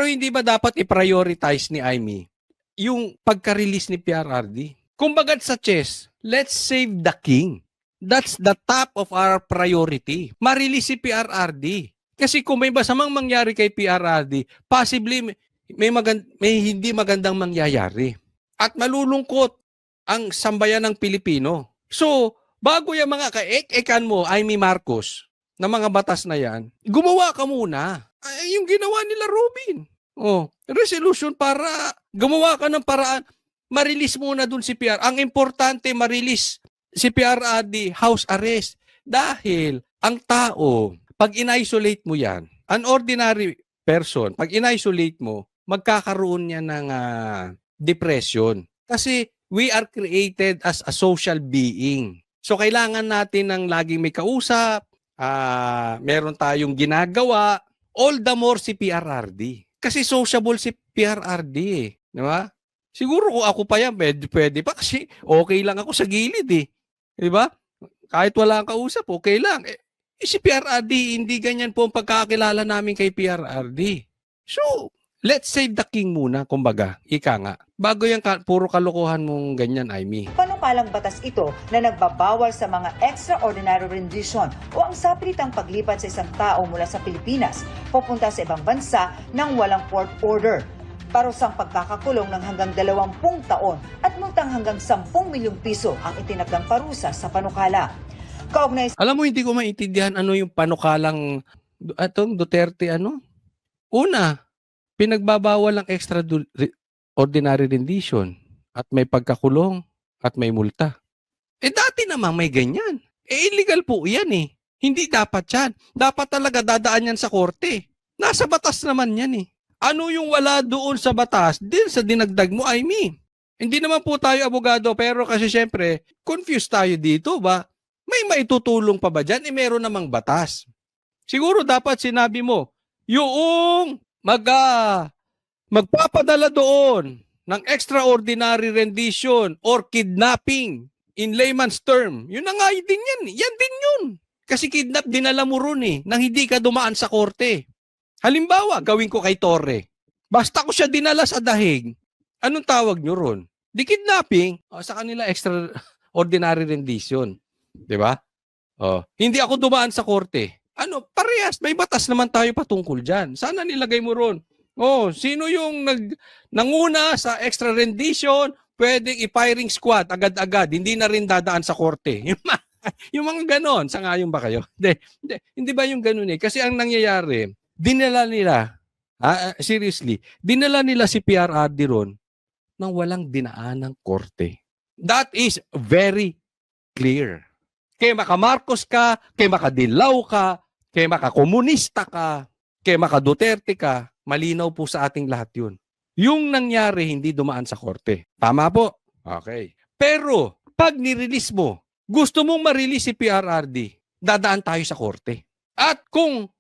Pero hindi ba dapat i-prioritize ni Amy yung pagka-release ni PRRD? Kumbaga sa chess, let's save the king. That's the top of our priority. Ma-release si PRRD. Kasi kung may masamang mangyari kay PRRD, possibly may hindi magandang mangyayari. At malulungkot ang sambayan ng Pilipino. So, bago yung mga kaek-ekan mo, Amy Marcos, na mga batas na yan, gumawa ka muna. Ay, yung ginawa nila Robin. Resolution para gumawa ka ng paraan. Ma-release muna dun si PR. Ang importante, ma-release si PRRD, house arrest. Dahil ang tao, pag in-isolate mo yan, an ordinary person, pag in-isolate mo, magkakaroon niya ng depression. Kasi we are created as a social being. So kailangan natin ng laging may kausap, meron tayong ginagawa, all the more si PRRD. Kasi sociable si PRRD eh. Di ba? Siguro kung ako pa yan, pwede pa kasi okay lang ako sa gilid eh. Di ba? Kahit wala kang kausap, okay lang. Si PRRD, hindi ganyan po ang pagkakilala namin kay PRRD. So, let's save the king muna, kumbaga. Ika nga. Bago yung puro kalokohan mong ganyan, Amy. Panukalang batas ito na nagbabawal sa mga extraordinary rendition o ang sapilitang paglipat sa isang tao mula sa Pilipinas papunta sa ibang bansa ng walang court order. Parusang pagkakakulong ng hanggang 20 taon at multang hanggang 10 milyong piso ang itinakdang parusa sa panukala. Alam mo, hindi ko maintindihan ano yung panukalang Duterte Una, pinagbabawal ng extraordinary rendition at may pagkakulong at may multa. Dati namang may ganyan. Illegal po yan eh. Hindi dapat yan. Dapat talaga dadaan yan sa korte. Nasa batas naman yan eh. Ano yung wala doon sa batas? Din sa dinagdag mo, Amy. Hindi naman po tayo abogado pero kasi syempre, confused tayo dito ba? May maitutulong pa ba dyan? Meron namang batas. Siguro dapat sinabi mo, yung magpapadala doon ng extraordinary rendition or kidnapping in layman's term, yun na nga din yan. Yan din yun. Kasi kidnap dinala mo ron nang hindi ka dumaan sa korte. Halimbawa, gawin ko kay Torre. Basta ko siya dinala sa dahig. Anong tawag nyo ron? Di kidnapping, sa kanila extraordinary rendition. Diba? Hindi ako dumaan sa korte. Parehas, may batas naman tayo patungkol dyan. Sana nilagay mo ron. Sino yung nanguna sa extra rendition, pwedeng i-firing squad agad-agad, hindi na rin dadaan sa korte. Yung mga ganon, sangayon ba kayo? Hindi ba yung ganon eh? Kasi ang nangyayari, dinala nila si PRRD ron nang walang dinaan ng korte. That is very clear. Kaya maka-Marcos ka, kaya maka-Dilaw ka, kaya maka-komunista ka, kaya maka-Duterte ka, malinaw po sa ating lahat yun. Yung nangyari, hindi dumaan sa korte. Tama po? Okay. Pero, pag nirelease mo, gusto mong ma-release si PRRD, dadaan tayo sa korte. At kung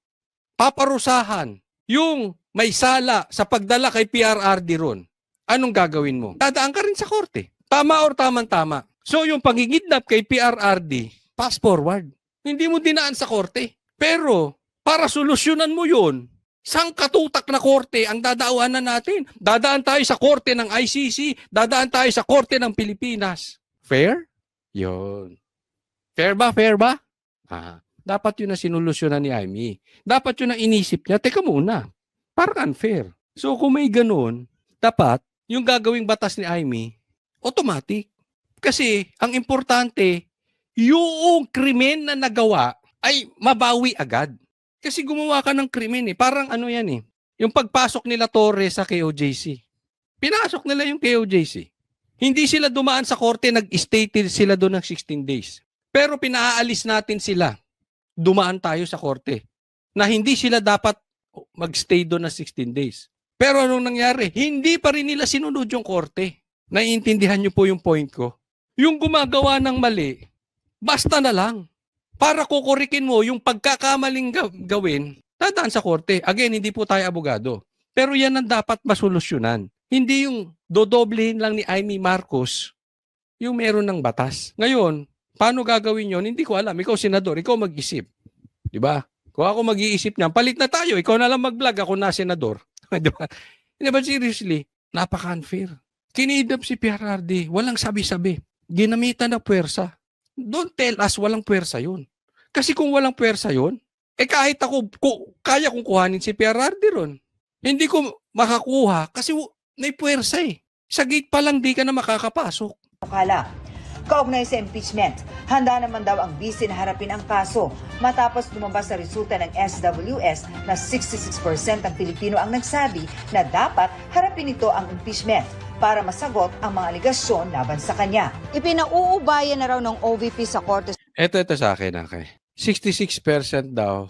paparusahan yung may sala sa pagdala kay PRRD ron, anong gagawin mo? Dadaan ka rin sa korte. Tama or tamang-tama. So, yung pangingidnap kay PRRD, fast forward. Hindi mo dinaan sa korte. Pero, para solusyonan mo yun, sang katutak na korte ang dadaawanan natin. Dadaan tayo sa korte ng ICC, dadaan tayo sa korte ng Pilipinas. Fair? Yun. Fair ba? Fair ba? Dapat yun na sinulusyonan ni Amy. Dapat yun na inisip niya. Teka muna, parang unfair. So kung may ganun, dapat yung gagawing batas ni Amy, automatic. Kasi ang importante, yung krimen na nagawa ay mabawi agad. Kasi gumawa ka ng krimen eh. Parang yan eh. Yung pagpasok nila Torres sa KOJC. Pinasok nila yung KOJC. Hindi sila dumaan sa korte, nag-stay sila doon ng 16 days. Pero pinaalis natin sila. Dumaan tayo sa korte. Na hindi sila dapat mag-stay doon ng 16 days. Pero anong nangyari? Hindi pa rin nila sinunod yung korte. Naiintindihan niyo po yung point ko. Yung gumagawa ng mali, basta na lang. Para kukurikin mo yung pagkakamaling gawin, dadaan sa korte. Again, hindi po tayo abogado. Pero yan ang dapat masolusyonan. Hindi yung dodoblehin lang ni Amy Marcos yung meron ng batas. Ngayon, paano gagawin yon? Hindi ko alam. Ikaw, senador, ikaw mag-isip. Diba? Kung ako mag-iisip niyan, palit na tayo. Ikaw na lang mag-vlog, ako na senador. Di ba? Di ba seriously? Napaka-unfair. Kinidnap si PRRD. Walang sabi-sabi. Ginamitan na puwersa. Don't tell us walang puwersa yun. Kasi kung walang puwersa yun, kahit ako, kaya kong kuhanin si PRRD ron. Hindi ko makakuha kasi may puwersa eh. Sa gate pa lang di ka na makakapasok. Nukala. Kaugnay sa impeachment, handa naman daw ang vice na harapin ang kaso matapos lumabas sa resulta ng SWS na 66% ng Pilipino ang nagsabi na dapat harapin ito ang impeachment para masagot ang mga aligasyon laban sa kanya. Ipinauubayan na raw ng OVP sa korte. Ito sa akin, okay. 66% daw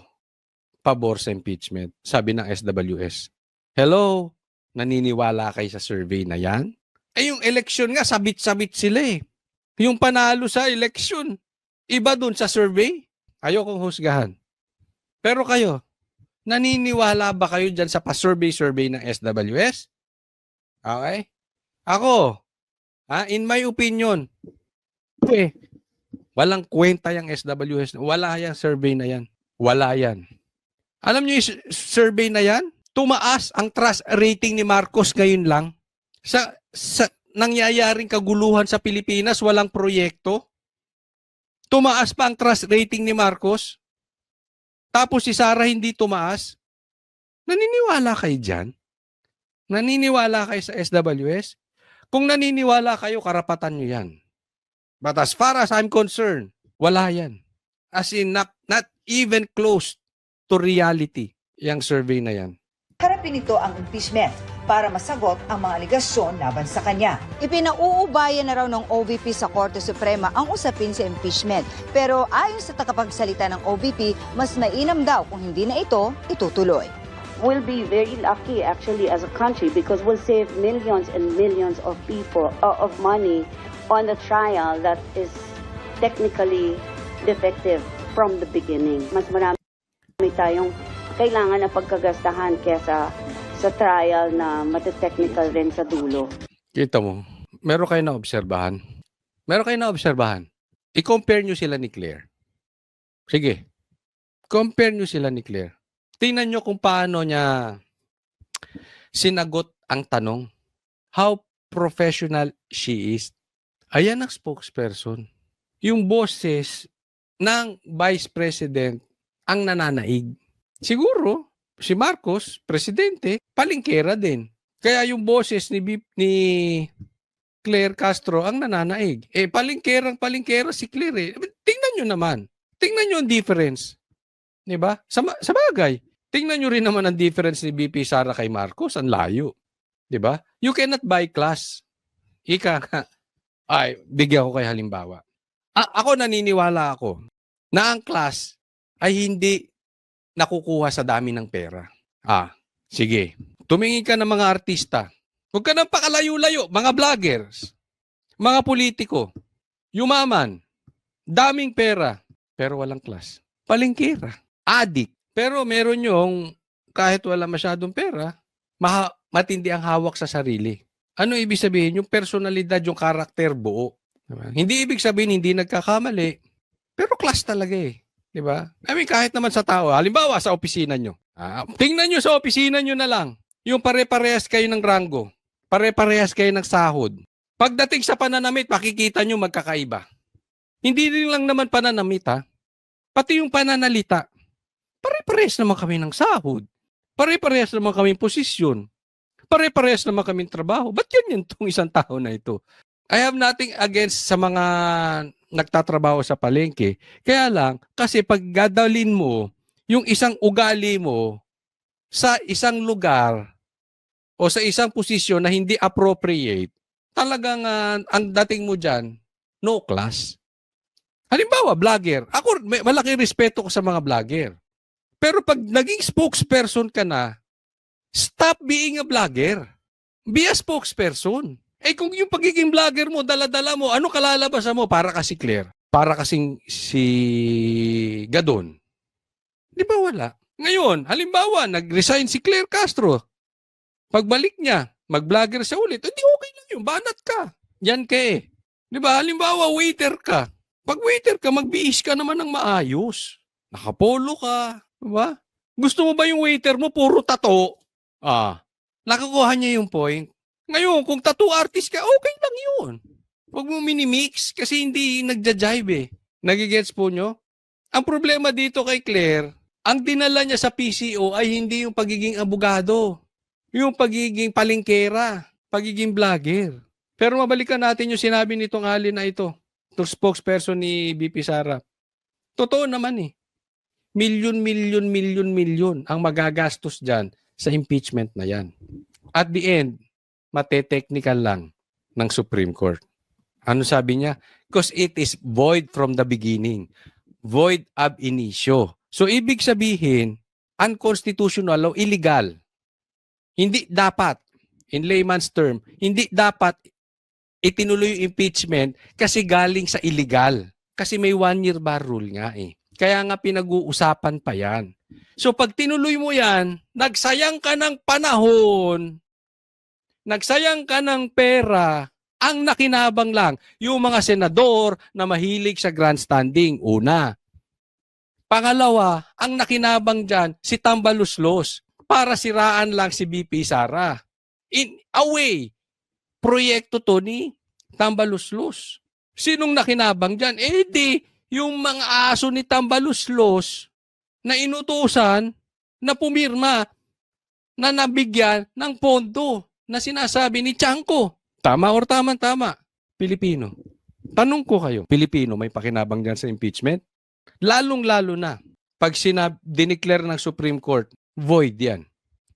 pabor sa impeachment, sabi ng SWS. Hello? Naniniwala kayo sa survey na yan? Yung election nga, sabit-sabit sila eh. Yung panalo sa election, iba dun sa survey. Ayokong husgahan. Pero kayo, naniniwala ba kayo dyan sa pa-survey ng SWS? Okay? Ako, in my opinion, walang kwenta yung SWS. Wala yung survey na yan. Wala yan. Alam niyo yung survey na yan? Tumaas ang trust rating ni Marcos ngayon lang. Sa nangyayaring kaguluhan sa Pilipinas, walang proyekto. Tumaas pa ang trust rating ni Marcos. Tapos si Sara hindi tumaas. Naniniwala kayo dyan? Naniniwala kayo sa SWS? Kung naniniwala kayo, karapatan nyo yan. But as far as I'm concerned, wala yan. As in, not even close to reality, yung survey na yan. Harapin ito ang impeachment para masagot ang mga aligasyon laban sa kanya. Ipinauubayan na raw ng OVP sa Korte Suprema ang usapin sa impeachment. Pero ayon sa tagapagsalita ng OVP, mas mainam daw kung hindi na ito itutuloy. We'll be very lucky actually as a country because we'll save millions and millions of people of money on the trial that is technically defective from the beginning. Mas marami tayong kailangan na pagkagastahan kesa sa trial na mati-technical rin sa dulo. Kita mo, meron kayo na obserbahan. I-compare nyo sila ni Claire. Sige, compare nyo sila ni Claire. Tingnan nyo kung paano niya sinagot ang tanong. How professional she is. Ayan ang spokesperson. Yung boses ng Vice President ang nananaig. Siguro, si Marcos, presidente, palingkera din. Kaya yung boses ni Claire Castro ang nananaig. Palingkera si Claire. Tingnan nyo naman. Tingnan nyo ang difference. Diba? Sa bagay. Tingnan nyo rin naman ang difference ni BP Sara kay Marcos. Ang layo. Diba? You cannot buy class. Bigyan ko kayo halimbawa. Ako naniniwala ako na ang class ay hindi nakukuha sa dami ng pera. Sige. Tumingin ka ng mga artista. Huwag ka nang pakalayo-layo. Mga vloggers. Mga politiko. Yumaman. Daming pera. Pero walang class. Palingkira. Adik. Pero meron yung kahit wala masyadong pera, matindi ang hawak sa sarili. Ano ibig sabihin? Yung personalidad, yung karakter buo. Diba? Hindi ibig sabihin hindi nagkakamali. Pero class talaga eh. Diba? Kahit naman sa tao. Halimbawa, sa opisina nyo. Tingnan nyo sa opisina nyo na lang. Yung pare-parehas kayo ng ranggo. Pare-parehas kayo ng sahod. Pagdating sa pananamit, makikita nyo magkakaiba. Hindi rin lang naman pananamit ha. Pati yung pananalita. Pare-parehas naman kami ng sahod. Pare-parehas naman kami posisyon. Pare-parehas naman kami trabaho. Ba't yan itong isang tao na ito? I have nothing against sa mga nagtatrabaho sa palengke. Kaya lang, kasi pag gadalin mo yung isang ugali mo sa isang lugar o sa isang posisyon na hindi appropriate, talagang ang dating mo dyan, no class. Halimbawa, vlogger. Ako, malaki respeto ko sa mga vlogger. Pero pag naging spokesperson ka na, stop being a vlogger. Be a spokesperson. Kung yung pagiging vlogger mo, dala-dala mo, ano kalalabasan mo? Para kasi Claire. Para kasing si Gadon. Di ba wala? Ngayon, halimbawa, nag-resign si Claire Castro. Pagbalik niya, mag-vlogger siya ulit. Hindi okay lang yun. Banat ka. Yan ka eh. Di ba? Halimbawa, waiter ka. Pag waiter ka, magbihis ka naman ng maayos. Nakapolo ka. Diba? Gusto mo ba yung waiter mo puro tato? Nakukuha niya yung point. Ngayon, kung tattoo artist ka, okay lang yun. Huwag mo minimix kasi hindi nagja-jive eh. Nagigets po nyo? Ang problema dito kay Claire, ang dinala niya sa PCO ay hindi yung pagiging abogado. Yung pagiging palengkera, pagiging vlogger. Pero mabalikan natin yung sinabi nitong alin na ito, itong spokesperson ni BP Sara. Totoo naman eh. Milyon ang magagastos dyan sa impeachment na yan. At the end, mate-technical lang ng Supreme Court. Ano sabi niya? Because it is void from the beginning. Void ab initio. So, ibig sabihin, unconstitutional o illegal. Hindi dapat, in layman's term, hindi dapat itinuloy yung impeachment kasi galing sa illegal. Kasi may 1-year bar rule nga eh. Kaya nga pinag-uusapan pa yan. So pag tinuloy mo yan, nagsayang ka ng panahon, nagsayang ka ng pera, ang nakinabang lang yung mga senador na mahilig sa grandstanding. Una. Pangalawa, ang nakinabang dyan, si Tambaluslos para siraan lang si BP Sara. In a way, proyekto to ni Tambaluslos. Sinong nakinabang dyan? Eh di, yung mga aso ni Tambaluslos na inutusan na pumirma na nabigyan ng pondo na sinasabi ni Chanko. Tama or tama? Pilipino. Tanong ko kayo, Pilipino may pakinabang dyan sa impeachment? Lalong-lalo na pag dineclare ng Supreme Court, void yan.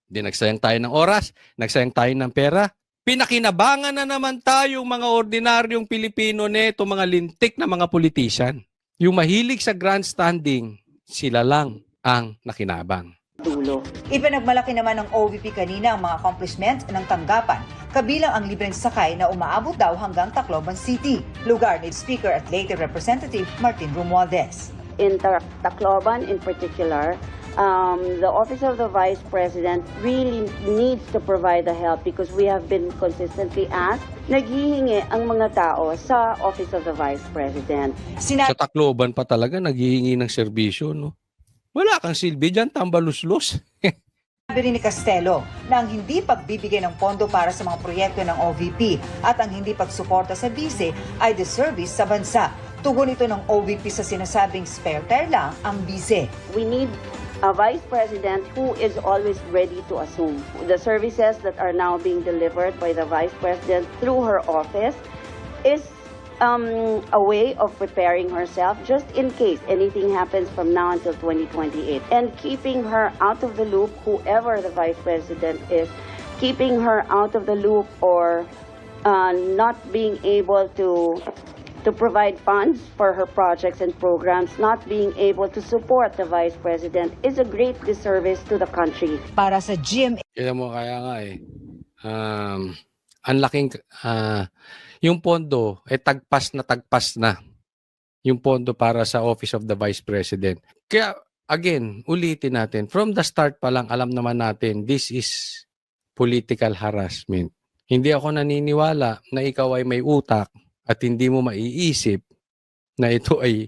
Di nagsayang tayo ng oras, nagsayang tayo ng pera, pinakinabangan na naman tayong mga ordinaryong Pilipino neto, mga lintik na mga politician. Yung mahilig sa grandstanding, sila lang ang nakinabang. Dulo. Ipinagmalaki naman ng OVP kanina ang mga accomplishments ng tanggapan, kabilang ang libreng sakay na umaabot daw hanggang Tacloban City, lugar ni Speaker at later Representative Martin Romualdez. In Tacloban in particular, the Office of the Vice President really needs to provide the help because we have been consistently asked, naghihingi ang mga tao sa Office of the Vice President. Sa Tacloban pa talaga naghihingi ng serbisyo, no? Wala kang silbi dyan, Tambaluslos. Sabi rin ni Castelo na ang hindi pagbibigay ng pondo para sa mga proyekto ng OVP at ang hindi pagsuporta sa BICE ay disservice sa bansa. Tugon ito ng OVP sa sinasabing spare tire lang ang BICE. We need a Vice President who is always ready to assume. The services that are now being delivered by the Vice President through her office is a way of preparing herself just in case anything happens from now until 2028. And keeping her out of the loop, whoever the Vice President is, keeping her out of the loop or not being able to provide funds for her projects and programs, not being able to support the Vice President is a great disservice to the country. Para sa GMA Kaya mo kaya nga eh. Ang laking, yung pondo, tagpas na. Yung pondo para sa Office of the Vice President. Kaya, again, ulitin natin, from the start pa lang, alam naman natin, this is political harassment. Hindi ako naniniwala na ikaw ay may utak at hindi mo maiisip na ito ay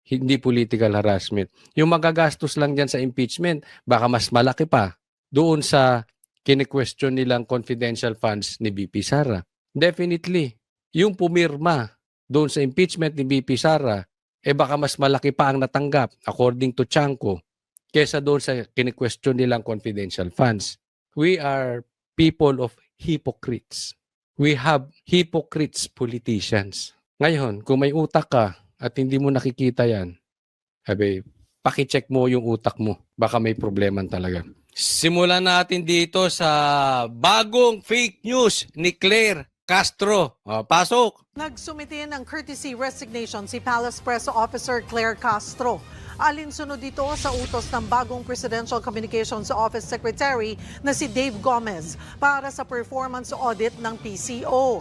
hindi political harassment. Yung magagastos lang dyan sa impeachment, baka mas malaki pa doon sa kine-question nilang confidential funds ni BP Sara. Definitely, yung pumirma doon sa impeachment ni BP Sara, baka mas malaki pa ang natanggap according to Chanko kesa doon sa kine-question nilang confidential funds. We are people of hypocrites. We have hypocrites politicians. Ngayon, kung may utak ka at hindi mo nakikita yan, pakicheck mo yung utak mo. Baka may problema talaga. Simulan natin dito sa bagong fake news ni Claire Castro. Pasok! Nagsumite ng courtesy resignation si Palace Press Officer Claire Castro. Alinsunod dito sa utos ng bagong Presidential Communications Office Secretary na si Dave Gomez para sa performance audit ng PCO.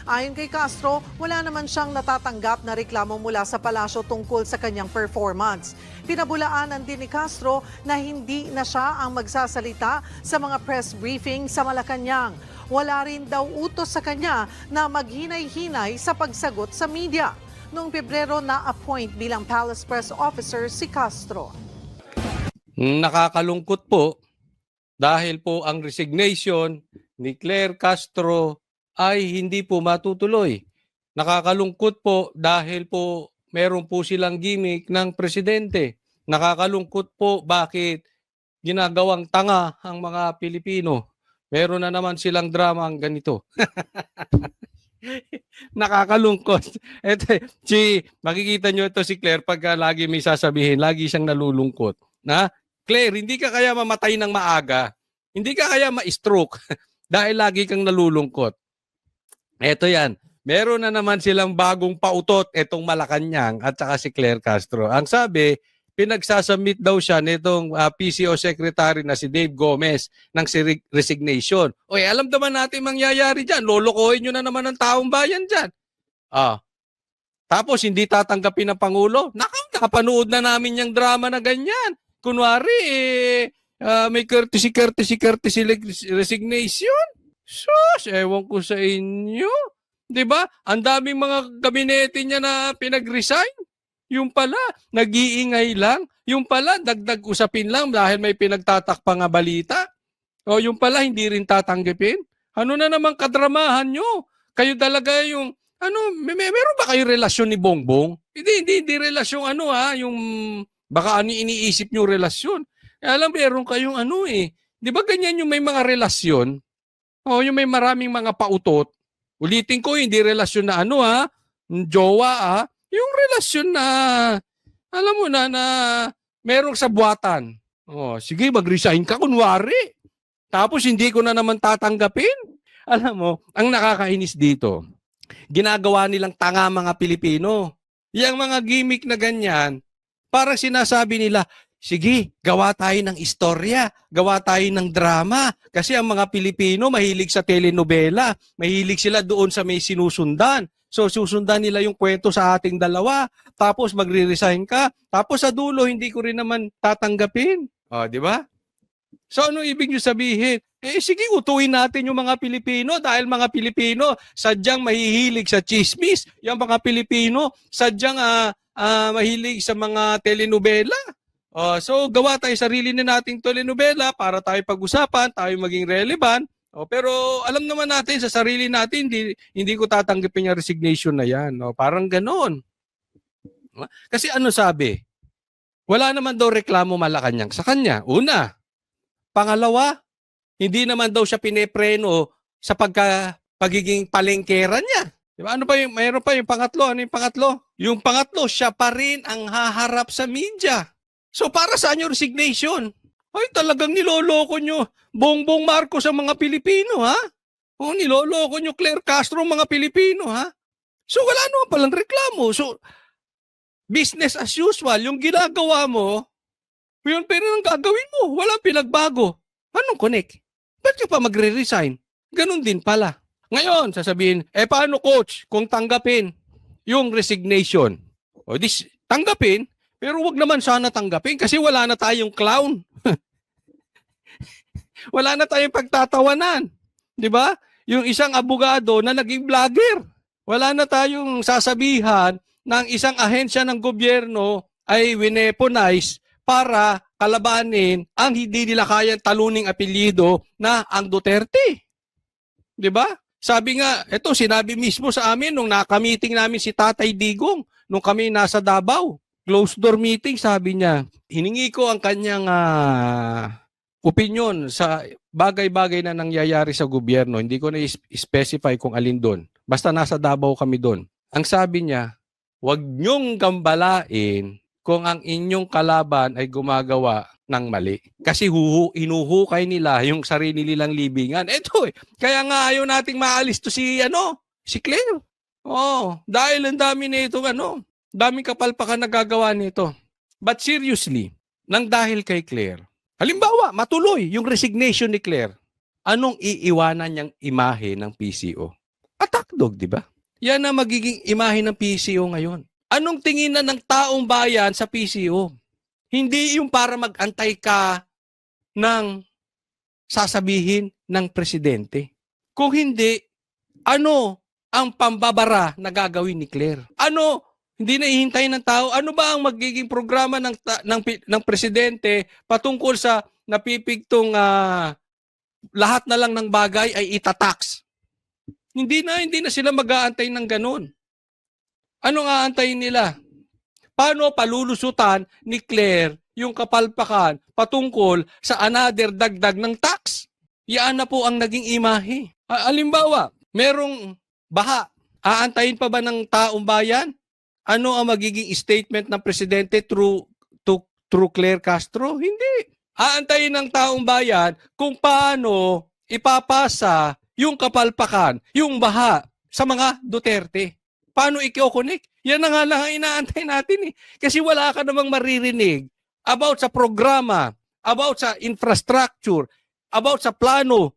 Ayon kay Castro, wala naman siyang natatanggap na reklamo mula sa palasyo tungkol sa kanyang performance. Pinabulaanan din ni Castro na hindi na siya ang magsasalita sa mga press briefing sa Malacanang. Wala rin daw utos sa kanya na maghinay-hinay sa pagsagot sa media. Noong Pebrero na-appoint bilang Palace Press Officer si Castro. Nakakalungkot po dahil po ang resignation ni Claire Castro ay hindi po matutuloy. Nakakalungkot po dahil po meron po silang gimmick ng presidente. Nakakalungkot po bakit ginagawang tanga ang mga Pilipino. Meron na naman silang dramang ganito. Nakakalungkot. Makikita nyo ito si Claire pagka lagi may sasabihin, lagi siyang nalulungkot. Na, Claire, hindi ka kaya mamatay ng maaga. Hindi ka kaya ma-stroke dahil lagi kang nalulungkot. Eto yan. Meron na naman silang bagong pautot itong Malacanang at saka si Claire Castro. Ang sabi, pinagsasubmit daw siya nitong PCO secretary na si Dave Gomez ng resignation. Oy, alam naman natin mangyayari dyan. Lolokohin nyo na naman ang taong bayan dyan. Tapos hindi tatanggapin ng Pangulo. Nakapanood na namin yung drama na ganyan. Kunwari, may courtesy resignation. Sus, ewan ko sa inyo. 'Di ba? Ang daming mga gabinete niya na pinag-resign. Yung pala, nag-iingay lang. Yung pala, dagdag usapin lang dahil may pinagtatakpa nga balita. O yung pala, hindi rin tatanggapin. Ano na naman kadramahan nyo? Kayo talaga yung, meron ba kayo relasyon ni Bongbong? Hindi relasyon yung, baka iniisip nyo relasyon. Alam, meron kayong Di ba ganyan yung may mga relasyon? O yung may maraming mga pautot. Ulitin ko, hindi relasyon na jowa yung relasyon na, alam mo na merong sabuatan. Sige, mag-resign ka, kunwari. Tapos hindi ko na naman tatanggapin. Alam mo, ang nakakainis dito, ginagawa nilang tanga mga Pilipino. Yung mga gimmick na ganyan, parang sinasabi nila, sige, gawa tayo ng istorya, gawa tayo ng drama. Kasi ang mga Pilipino mahilig sa telenovela, mahilig sila doon sa may sinusundan. So susundan nila yung kwento sa ating dalawa, tapos magre-resign ka, tapos sa dulo hindi ko rin naman tatanggapin. Di ba? So ano ibig niyo sabihin? Sige, utuin natin yung mga Pilipino dahil mga Pilipino sadyang mahihilig sa chismis. Yung mga Pilipino sadyang mahilig sa mga telenovela. So gawa tayo sarili na nating telenovela para tayo pag-usapan, tayo maging relevant. Pero alam naman natin sa sarili natin, hindi ko tatanggapin yung resignation na yan. Parang ganon. Kasi ano sabi? Wala naman daw reklamo Malacanang sa kanya. Una. Pangalawa, hindi naman daw siya pinepreno sa pagiging palengkera niya. Diba? Mayroon pa yung pangatlo. Ano yung pangatlo? Yung pangatlo, siya pa rin ang haharap sa media. So para saan yung resignation? Ay, talagang niloloko nyo Bongbong Marcos ang mga Pilipino, ha? Niloloko nyo Claire Castro ang mga Pilipino, ha? So wala naman palang reklamo. So, business as usual. Yung ginagawa mo, yun pero ang gagawin mo. Walang pinagbago. Anong connect? Ba't ka pa magre-resign? Ganun din pala. Ngayon, sasabihin, paano coach kung tanggapin yung resignation? Tanggapin, pero wag naman sana tanggapin kasi wala na tayong clown. Wala na tayong pagtatawanan. Di ba? Yung isang abogado na naging vlogger. Wala na tayong sasabihan ng isang ahensya ng gobyerno ay wineponize para kalabanin ang hindi nila kayang taluning apelyido na ang Duterte. Di ba? Sabi nga, sinabi mismo sa amin nung nakamiting namin si Tatay Digong nung kami nasa Davao. Closed door meeting, sabi niya. Hiningi ko ang kanyang opinion sa bagay-bagay na nangyayari sa gobyerno. Hindi ko na-specify kung alin doon. Basta nasa Davao kami doon. Ang sabi niya, huwag niyong gambalain kung ang inyong kalaban ay gumagawa ng mali. Kasi inuhukay nila yung sarili nilang libingan. Kaya nga ayaw nating maalis to si Claire. Dahil ang dami na itong daming kapalpakan nagagawa nito. But seriously, nang dahil kay Claire, halimbawa, matuloy yung resignation ni Claire. Anong iiwanan niyang imahe ng PCO? Attack dog, di ba? Yan ang magiging imahe ng PCO ngayon. Anong tingin na ng taong bayan sa PCO? Hindi yung para mag-antay ka ng sasabihin ng presidente. Kung hindi, ano ang pambabara na gagawin ni Claire? Ano Hindi na ihintay ng tao. Ano ba ang magiging programa ng presidente patungkol sa napipigtong lahat na lang ng bagay ay itatax? Hindi na sila mag-aantay ng ganun. Anong aantayin nila? Paano palulusutan ni Claire yung kapalpakan patungkol sa another dagdag ng tax? Yan na po ang naging imahe. Alimbawa, merong baha. Aantayin pa ba ng taong bayan? Ano ang magiging statement ng presidente through Claire Castro? Hindi. Aantayin ng taong bayan kung paano ipapasa yung kapalpakan, yung baha sa mga Duterte. Paano i-connect? Yan na nga lang ang inaantay natin eh. Kasi wala ka namang maririnig about sa programa, about sa infrastructure, about sa plano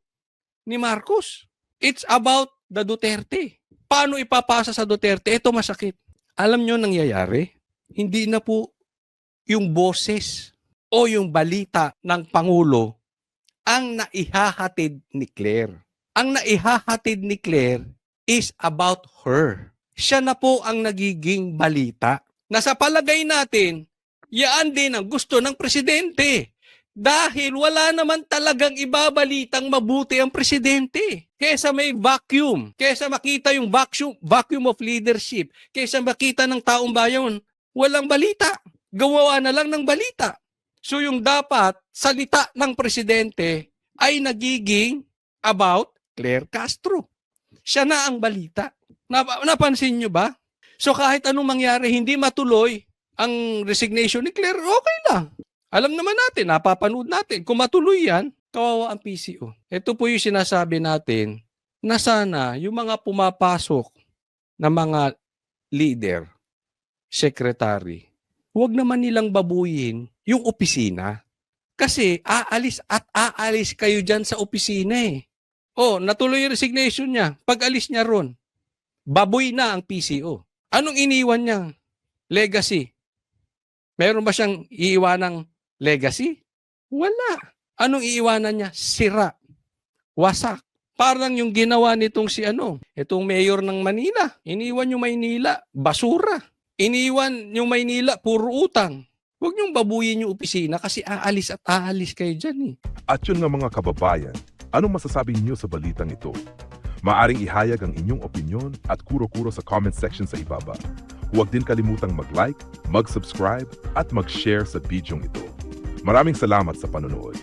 ni Marcos. It's about the Duterte. Paano ipapasa sa Duterte? Ito masakit. Alam nyo nangyayari? Hindi na po yung boses o yung balita ng Pangulo ang naihahatid ni Claire. Ang naihahatid ni Claire is about her. Siya na po ang nagiging balita. Na sa palagay natin, yaan din ang gusto ng presidente. Dahil wala naman talagang ibabalitang mabuti ang presidente. Kesa may vacuum, kesa makita yung vacuum of leadership, kesa makita ng taong bayan, walang balita. Gawa na lang ng balita. So yung dapat salita ng presidente ay nagiging about Claire Castro. Siya na ang balita. Napansin nyo ba? So kahit anong mangyari, hindi matuloy ang resignation ni Claire, okay lang. Alam naman natin, napapanood natin. Kung matuloy yan, kawawa ang PCO. Ito po yung sinasabi natin na sana yung mga pumapasok na mga leader, secretary, huwag naman nilang babuyin yung opisina. Kasi aalis kayo dyan sa opisina eh. Oh, natuloy yung resignation niya. Pag alis niya ron, baboy na ang PCO. Anong iniwan niyang legacy? Meron ba siyang iiwanang legacy? Wala. Anong iiwanan niya? Sira. Wasak. Parang yung ginawa nitong itong mayor ng Manila. Iniwan yung Maynila, basura. Iniwan yung Maynila, puro utang. Huwag niyong babuyin yung opisina kasi aalis at aalis kayo dyan eh. At yun nga mga kababayan, anong masasabi niyo sa balitang ito? Maaring ihayag ang inyong opinyon at kuro-kuro sa comment section sa ibaba. Huwag din kalimutang mag-like, mag-subscribe at mag-share sa bidyong ito. Maraming salamat sa panonood.